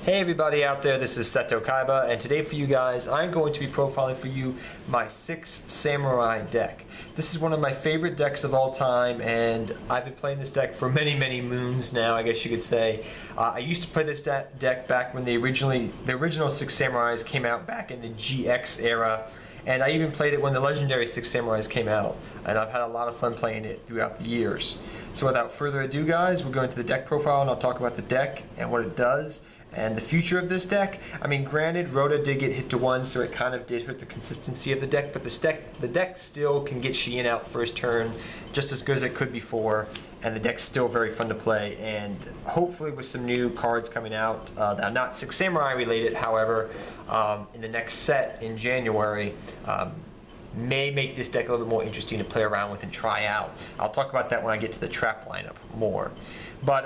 Hey everybody out there, this is Seto Kaiba, and today for you guys, I'm going to be profiling for you my 6 Samurai deck. This is one of my favorite decks of all time, and I've been playing this deck for many moons now, I guess you could say. I used to play this deck back when the original 6 Samurais came out back in the GX era, and I even played it when the legendary 6 Samurais came out, and I've had a lot of fun playing it throughout the years. So without further ado guys, we're going to the deck profile, and I'll talk about the deck and what it does and the future of this deck. I mean, granted, Rhoda did get hit to 1, so it kind of did hurt the consistency of the deck, but the deck still can get Shein out first turn just as good as it could before, and the deck's still very fun to play, and hopefully with some new cards coming out that are not 6 Samurai related, however, in the next set in January, may make this deck a little bit more interesting to play around with and try out. I'll talk about that when I get to the trap lineup more. But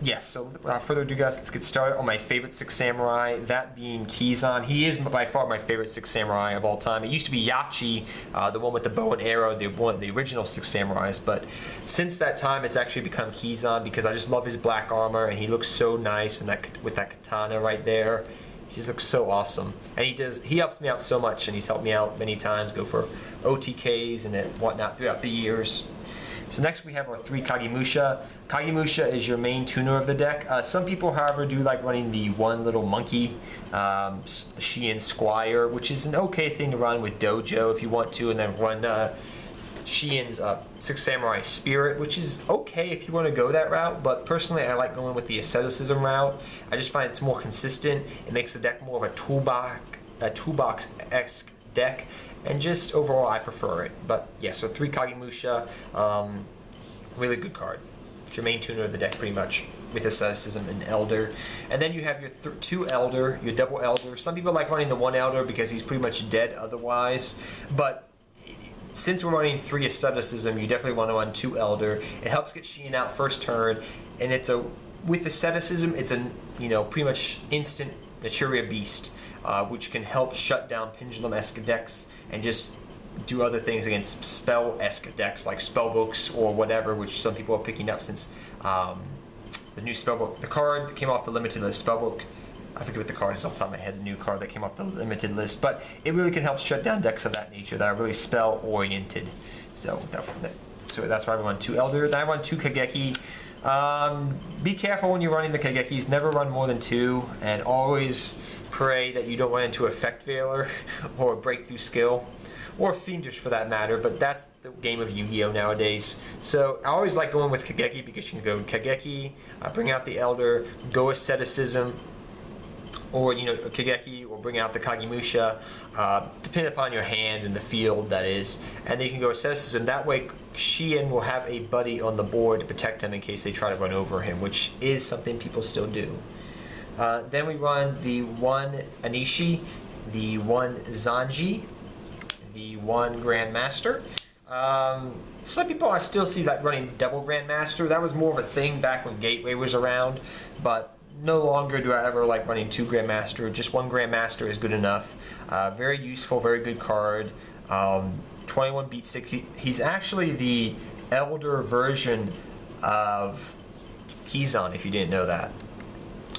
yes, so without further ado guys, let's get started on my favorite 6 Samurai, that being Kizan. He is by far my favorite 6 Samurai of all time. It used to be Yachi, the one with the bow and arrow, the original 6 Samurais, but since that time it's actually become Kizan because I just love his black armor and he looks so nice, and with that katana right there. He just looks so awesome, and he helps me out so much, and he's helped me out many times, go for OTKs and whatnot throughout the years. So next we have our 3 Kagemusha. Kagemusha is your main tuner of the deck. Some people, however, do like running the one little monkey, Shein Squire, which is an okay thing to run with Dojo if you want to, and then run Shein's 6 Samurai Spirit, which is okay if you want to go that route, but personally I like going with the asceticism route. I just find it's more consistent. It makes the deck more of a toolbox-esque deck, and just overall I prefer it. But yeah, so 3 Kagemusha, really good card. It's your main tuner of the deck pretty much, with asceticism and elder. And then you have your 2 elder, your double elder. Some people like running the 1 elder because he's pretty much dead otherwise, but since we're running 3 asceticism, you definitely want to run 2 elder. It helps get Shein out first turn, and with asceticism, it's a pretty much instant Naturia Beast, which can help shut down pendulum-esque decks and just do other things against spell-esque decks like spellbooks or whatever, which some people are picking up since the new spellbook. The card that came off the limited list spellbook, I forget what the card is off the top of my head, the new card that came off the limited list, but it really can help shut down decks of that nature that are really spell-oriented. So that's why I run 2 Elder. Then I run 2 Kageki. Be careful when you're running the Kagekis. Never run more than 2, and always pray that you don't run into Effect Veiler or Breakthrough Skill, or Fiendish for that matter, but that's the game of Yu-Gi-Oh! Nowadays. So I always like going with Kageki because you can go Kageki, bring out the Elder, go Asceticism, or Kageki, or bring out the Kagemusha, depending upon your hand and the field, that is. And then you can go Asceticism. That way Shein will have a buddy on the board to protect him in case they try to run over him, which is something people still do. Then we run the 1 Anishi, the 1 Zanji, the 1 Grandmaster. Some people I still see that running double Grandmaster. That was more of a thing back when Gateway was around, but no longer do I ever like running 2 Grandmaster. Just 1 Grandmaster is good enough. Very useful, very good card. 21 beat stick. He's actually the elder version of Kizan, if you didn't know that.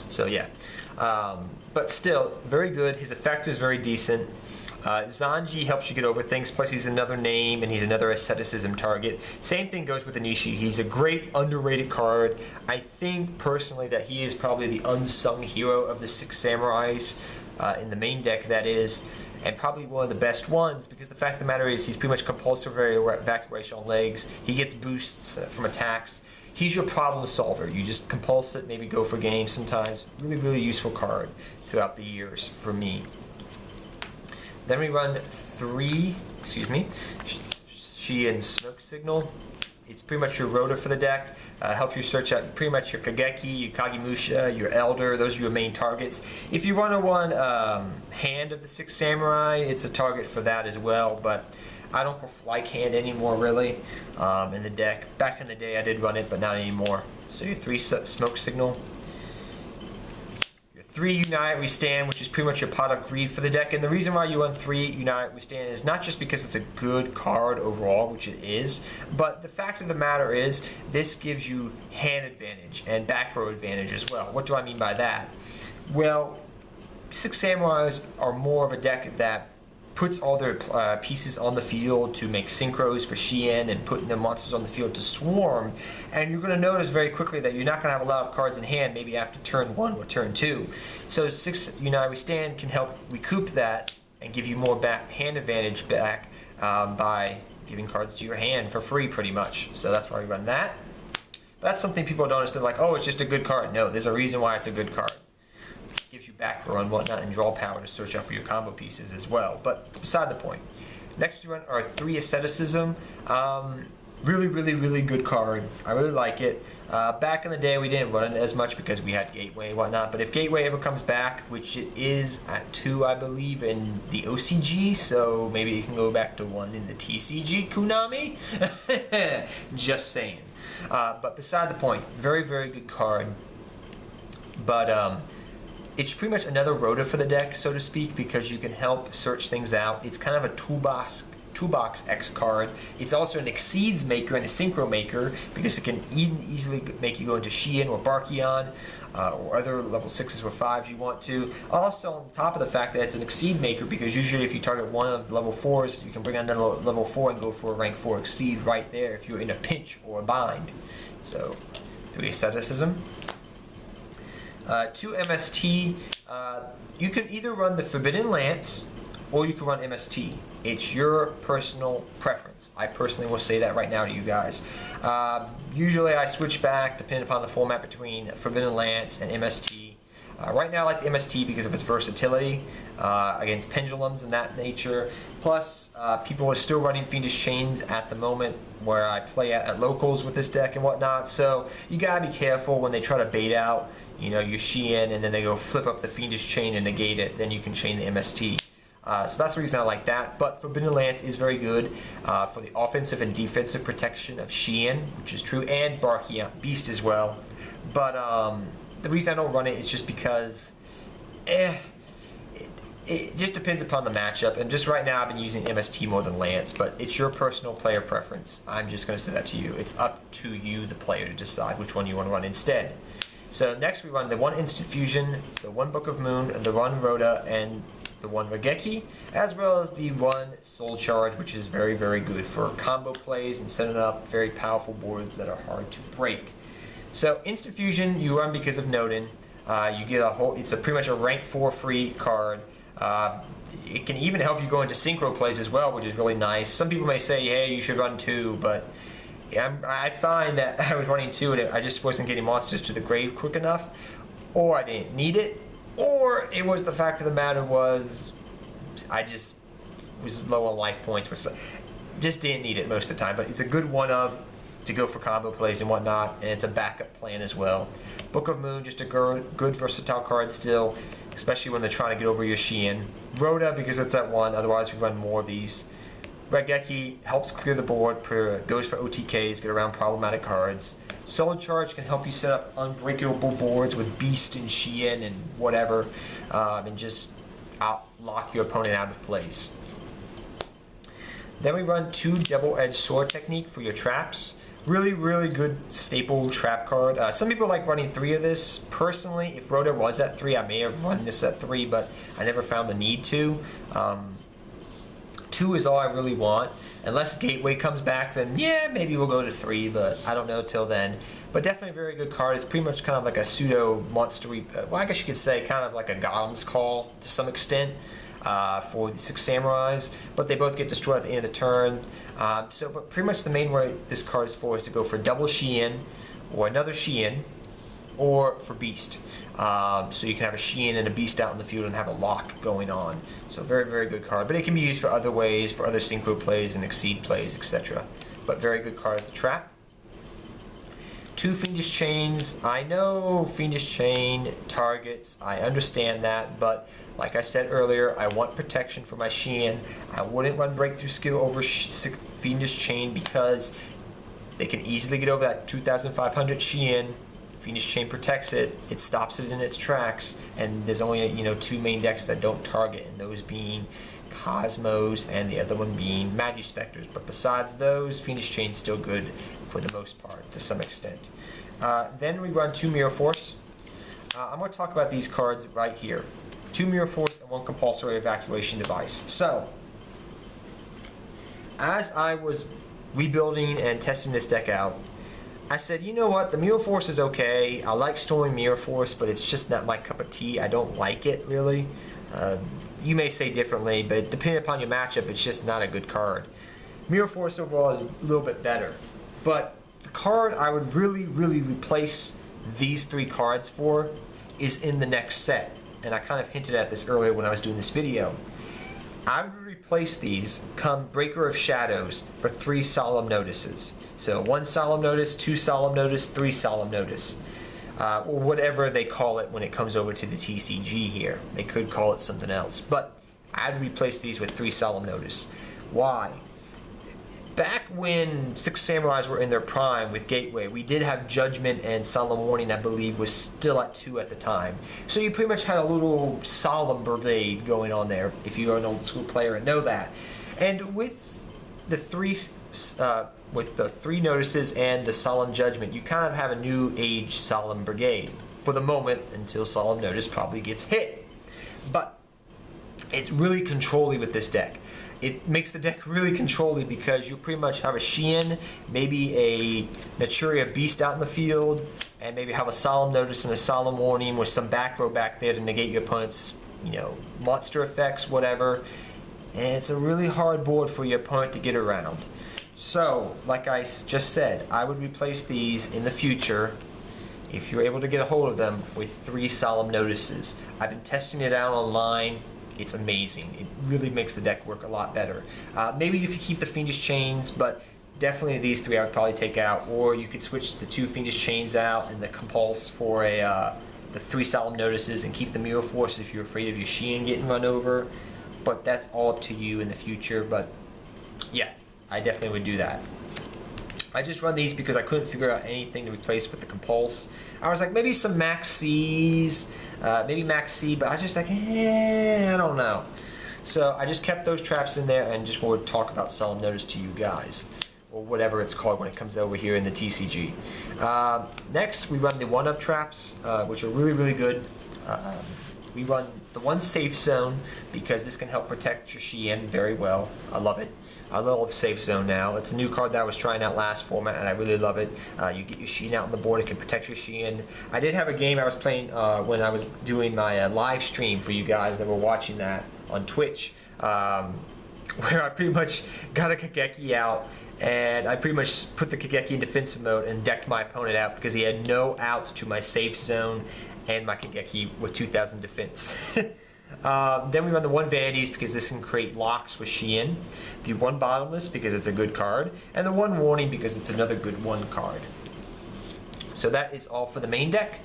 So yeah, but still very good. His effect is very decent. Zanji helps you get over things, plus he's another name and he's another asceticism target. Same thing goes with Anishi. He's a great underrated card. I think personally that he is probably the unsung hero of the 6 Samurais, in the main deck that is, and probably one of the best ones, because the fact of the matter is he's pretty much compulsory evacuation on legs. He gets boosts from attacks. He's your problem solver. You just compulse it, maybe go for game sometimes. Really useful card throughout the years for me. Then we run 3, Shein Smoke Signal. It's pretty much your Rhoda for the deck. Helps you search out pretty much your Kageki, your Kagemusha, your Elder. Those are your main targets. If you run a 1 Hand of the 6 Samurai, it's a target for that as well, but I don't like Hand anymore really in the deck. Back in the day I did run it, but not anymore. So your 3 Smoke Signal. 3 Unite We Stand, which is pretty much your pot of greed for the deck. And the reason why you run 3 Unite We Stand is not just because it's a good card overall, which it is, but the fact of the matter is this gives you hand advantage and back row advantage as well. What do I mean by that? Well, Six Samurais are more of a deck that puts all their pieces on the field to make synchros for Shien and putting their monsters on the field to swarm. And you're going to notice very quickly that you're not going to have a lot of cards in hand maybe after turn 1 or turn 2. So Six United We Stand can help recoup that and give you more hand advantage back by giving cards to your hand for free pretty much. So that's why we run that. That's something people don't understand, like, oh, it's just a good card. No, there's a reason why it's a good card. Gives you back row and whatnot and draw power to search out for your combo pieces as well. But beside the point. Next we run our 3 Asceticism. Really, really, really good card. I really like it. Back in the day we didn't run it as much because we had Gateway and whatnot, but if Gateway ever comes back, which it is at 2 I believe in the OCG, so maybe you can go back to 1 in the TCG, Konami? Just saying. But beside the point, very, very good card. But it's pretty much another Rhoda for the deck, so to speak, because you can help search things out. It's kind of a toolbox X card. It's also an Exceeds maker and a Synchro maker because it can easily make you go into Shien or Barkion or other level 6s or 5s you want to. Also, on top of the fact that it's an Exceed maker, because usually if you target one of the level 4s, you can bring on another level 4 and go for a rank 4 Exceed right there if you're in a pinch or a bind. So, 3 Asceticism. 2 MST, you can either run the Forbidden Lance or you can run MST. It's your personal preference. I personally will say that right now to you guys. Usually I switch back depending upon the format between Forbidden Lance and MST. Right now I like the MST because of its versatility against pendulums and that nature. Plus, people are still running Fiendish Chains at the moment where I play at locals with this deck and whatnot. So you gotta be careful when they try to bait out, you know, your Shien and then they go flip up the Fiendish Chain and negate it. Then you can chain the MST. So that's the reason I like that. But Forbidden Lance is very good for the offensive and defensive protection of Shien, which is true, and Barkion Beast as well. But the reason I don't run it is just because it just depends upon the matchup. And just right now I've been using MST more than Lance, but it's your personal player preference. I'm just going to say that to you. It's up to you, the player, to decide which one you want to run instead. So next we run the 1 Instant Fusion, the 1 Book of Moon, the 1 Rhoda, and the 1 Regeki, as well as the 1 Soul Charge, which is very, very good for combo plays and setting up very powerful boards that are hard to break. So Instant Fusion you run because of Nodin. You get it's pretty much a rank 4 free card. It can even help you go into synchro plays as well, which is really nice. Some people may say, hey, you should run 2, but I find that I was running 2 and I just wasn't getting monsters to the grave quick enough, or I didn't need it, or it was the fact of the matter was I just was low on life points, just didn't need it most of the time. But it's a good one to go for combo plays and whatnot, and it's a backup plan as well. Book of Moon, just a good versatile card still, especially when they're trying to get over your Shien. Rhoda, because it's at 1, otherwise we run more of these. Regeki helps clear the board, goes for OTKs, get around problematic cards. Soul Charge can help you set up unbreakable boards with Beast and Shien and whatever, and just lock your opponent out of place. Then we run 2 Double-Edged Sword Technique for your traps. Really, really good staple trap card. Some people like running 3 of this. Personally, if Rhoda was at 3, I may have run this at 3, but I never found the need to. 2 is all I really want. Unless Gateway comes back, then yeah, maybe we'll go to 3, but I don't know till then. But definitely a very good card. It's pretty much kind of like a pseudo monstery, well, I guess you could say kind of like a Golem's Call to some extent for the 6 Samurais, but they both get destroyed at the end of the turn. But pretty much the main way this card is for is to go for double Shien or another Shien, or for Beast. So you can have a Shien and a Beast out in the field and have a lock going on. So very, very good card. But it can be used for other ways, for other synchro plays and Exceed plays, etc. But very good card as a trap. 2 Fiendish Chains. I know Fiendish Chain targets, I understand that, but like I said earlier, I want protection for my Shien. I wouldn't run Breakthrough Skill over Fiendish Chain because they can easily get over that 2,500 Shien. Fiendish Chain protects it, it stops it in its tracks, and there's only 2 main decks that don't target, and those being Cosmos and the other one being Magispectors. But besides those, Fiendish Chain's still good for the most part, to some extent. Then we run 2 Mirror Force. I'm going to talk about these cards right here. 2 Mirror Force and 1 Compulsory Evacuation Device. So, as I was rebuilding and testing this deck out, I said, you know what, the Mirror Force is okay. I like storing Mirror Force, but it's just not my cup of tea. I don't like it, really. You may say differently, but depending upon your matchup, it's just not a good card. Mirror Force overall is a little bit better. But the card I would really, really replace these 3 cards for is in the next set. And I kind of hinted at this earlier when I was doing this video. I would replace these come Breaker of Shadows for 3 Solemn Notices. So 1 Solemn Notice, 2 Solemn Notice, 3 Solemn Notice. Or whatever they call it when it comes over to the TCG here. They could call it something else. But I'd replace these with 3 Solemn Notice. Why? Back when 6 Samurais were in their prime with Gateway, we did have Judgment and Solemn Warning, I believe, was still at 2 at the time. So you pretty much had a little Solemn Brigade going on there, if you're an old school player and know that. And with the 3 notices and the Solemn Judgment, you kind of have a new age Solemn Brigade for the moment until Solemn Notice probably gets hit. But it's really controlly with this deck. It makes the deck really controlly because you pretty much have a Sheehan, maybe a Naturia Beast out in the field, and maybe have a Solemn Notice and a Solemn Warning with some back row back there to negate your opponent's, monster effects, whatever. And it's a really hard board for your opponent to get around. So, like I just said, I would replace these in the future, if you're able to get a hold of them, with 3 Solemn Notices. I've been testing it out online. It's amazing. It really makes the deck work a lot better. Maybe you could keep the Fiendish Chains, but definitely these 3 I would probably take out, or you could switch the 2 Fiendish Chains out and the Compulse for the 3 Solemn Notices and keep the Mirror Force if you're afraid of your Sheehan getting run over. But that's all up to you in the future. But yeah, I definitely would do that. I just run these because I couldn't figure out anything to replace with the Compulse. I was like, maybe some Max C's, maybe Max C, but I was just like, I don't know. So I just kept those traps in there and just wanted to talk about Solemn Notice to you guys, or whatever it's called when it comes over here in the TCG. Next, we run the 1-of traps, which are really, really good. We run the 1 Safe Zone because this can help protect your Sheehan very well. I love it. I love Safe Zone now. It's a new card that I was trying out last format, and I really love it. You get your Sheehan out on the board, it can protect your Sheehan. I did have a game I was playing when I was doing my live stream for you guys that were watching that on Twitch, where I pretty much got a Kageki out, and I pretty much put the Kageki in defensive mode and decked my opponent out because he had no outs to my Safe Zone and my Kageki with 2,000 defense. Then we run the 1 Vanities because this can create locks with Sheehan, the 1 Bottomless because it's a good card, and the 1 Warning because it's another good 1 card. So that is all for the main deck,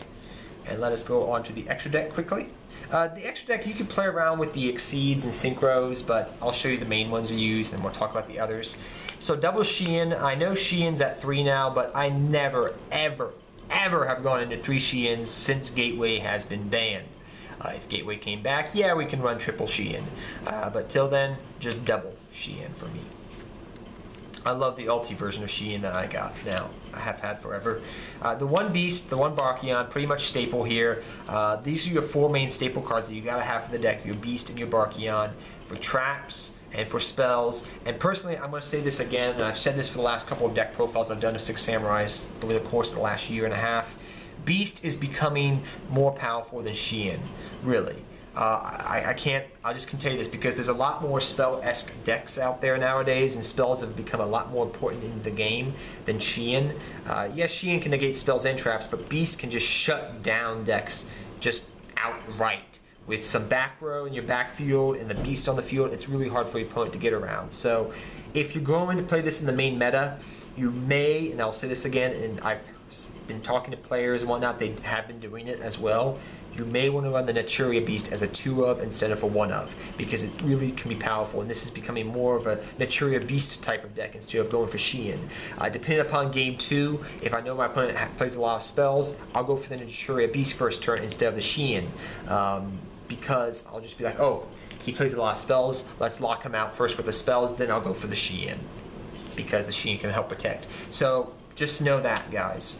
and let us go on to the extra deck quickly. The extra deck, you can play around with the Exceeds and Synchros, but I'll show you the main ones we use and we'll talk about the others. So double Sheehan, I know Sheehan's at 3 now, but I never, ever have gone into 3 Sheehans since Gateway has been banned. If Gateway came back, yeah, we can run triple Sheehan. But till then, just double Sheehan for me. I love the ulti version of Sheehan that I got now. I have had forever. The 1 Beast, the 1 Barkion, pretty much staple here. These are your 4 main staple cards that you gotta have for the deck. Your Beast and your Barkion for traps and for spells. And personally, I'm gonna say this again, and I've said this for the last couple of deck profiles I've done of 6 Samurais over the course of the last year and a half. Beast is becoming more powerful than Sheehan, really. I just can tell you this because there's a lot more spell-esque decks out there nowadays, and spells have become a lot more important in the game than Sheehan. Yes, Sheehan can negate spells and traps, but Beast can just shut down decks just outright. With some back row in your backfield and the Beast on the field, it's really hard for your opponent to get around. So if you're going to play this in the main meta, you may, and I'll say this again, and I've been talking to players and whatnot, they have been doing it as well. You may want to run the Naturia Beast as a 2-of instead of a 1-of because it really can be powerful, and this is becoming more of a Naturia Beast type of deck instead of going for Sheehan. Depending upon game 2, if I know my opponent plays a lot of spells, I'll go for the Naturia Beast first turn instead of the Sheehan, because I'll just be like, oh, he plays a lot of spells, let's lock him out first with the spells, then I'll go for the Sheehan because the Sheehan can help protect. So just know that, guys.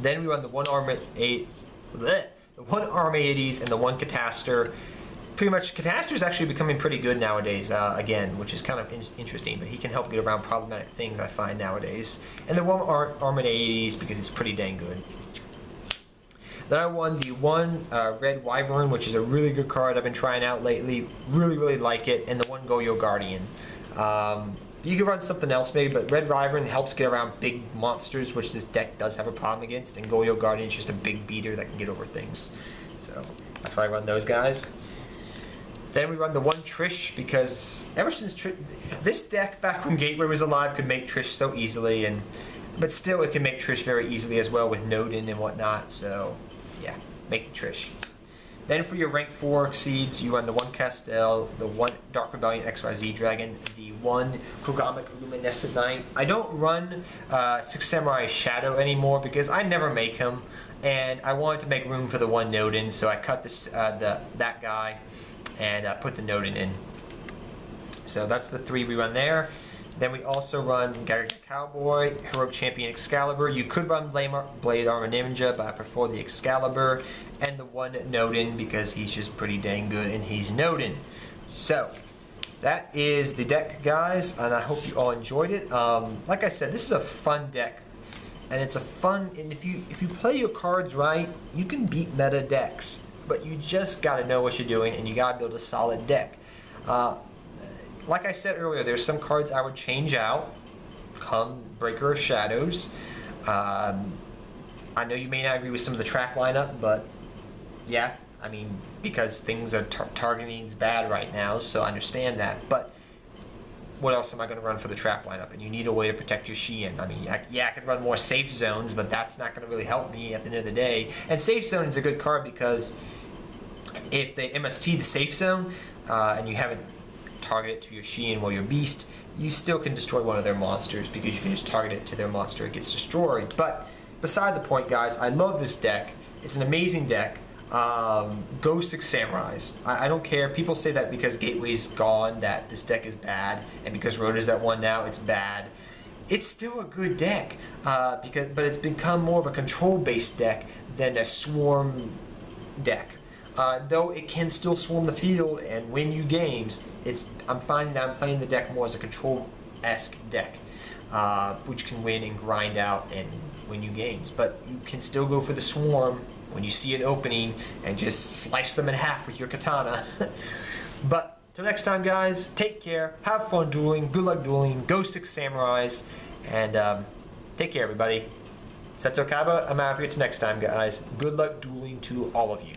Then we run the 1 Armament 8 bleh, the one Armades and the one Cataster. Pretty much, Cataster is actually becoming pretty good nowadays, again, which is kind of interesting, but he can help get around problematic things, I find, nowadays. And the one Armades, because it's pretty dang good. Then I won the one Red Wyvern, which is a really good card I've been trying out lately. Really, really like it. And the one Goyo Guardian. You can run something else maybe, but Red Wyvern helps get around big monsters, which this deck does have a problem against. And Goyo Guardian is just a big beater that can get over things. So that's why I run those guys. Then we run the one Trish, because ever since this deck back when Gateway was alive could make Trish so easily, but still it can make Trish very easily as well with Nodin and whatnot. So yeah, make the Trish. Then for your rank 4 seeds, you run the one Castell, the one Dark Rebellion XYZ Dragon, the one Kogamic Luminescent Knight. I don't run Six Samurai Shadow anymore because I never make him, and I wanted to make room for the one Nodin, so I cut this that guy and put the Nodin in. So that's the 3 we run there. Then we also run Gagaga Cowboy, Heroic Champion Excalibur. You could run Blade Armor Ninja, but I prefer the Excalibur. And the one Nodin, because he's just pretty dang good, and he's Nodin. So, that is the deck, guys, and I hope you all enjoyed it. Like I said, this is a fun deck. And it's a fun, and if you play your cards right, you can beat meta decks. But you just got to know what you're doing, and you got to build a solid deck. Like I said earlier, there's some cards I would change out, come Breaker of Shadows. I know you may not agree with some of the trap lineup, but yeah, I mean, because things are targeting's bad right now, so I understand that. But what else am I going to run for the trap lineup? And you need a way to protect your Sheehan. I mean, I could run more safe zones, but that's not going to really help me at the end of the day. And safe zone is a good card because if they MST the safe zone and you haven't targeted it to your Sheehan or your Beast, you still can destroy one of their monsters because you can just target it to their monster, it gets destroyed. But beside the point, guys, I love this deck. It's an amazing deck. Go Six Samurais. I don't care. People say that because Gateway's gone that this deck is bad, and because Rhoda's at 1 now it's bad. It's still a good deck, but it's become more of a control-based deck than a swarm deck. Though it can still swarm the field and win you games, I'm finding that I'm playing the deck more as a control-esque deck, which can win and grind out and win you games. But you can still go for the swarm when you see an opening and just slice them in half with your katana. But till next time, guys, take care, have fun dueling, good luck dueling, go Six Samurais, and take care, everybody. Seto Kaba, I'm out of here till next time, guys. Good luck dueling to all of you.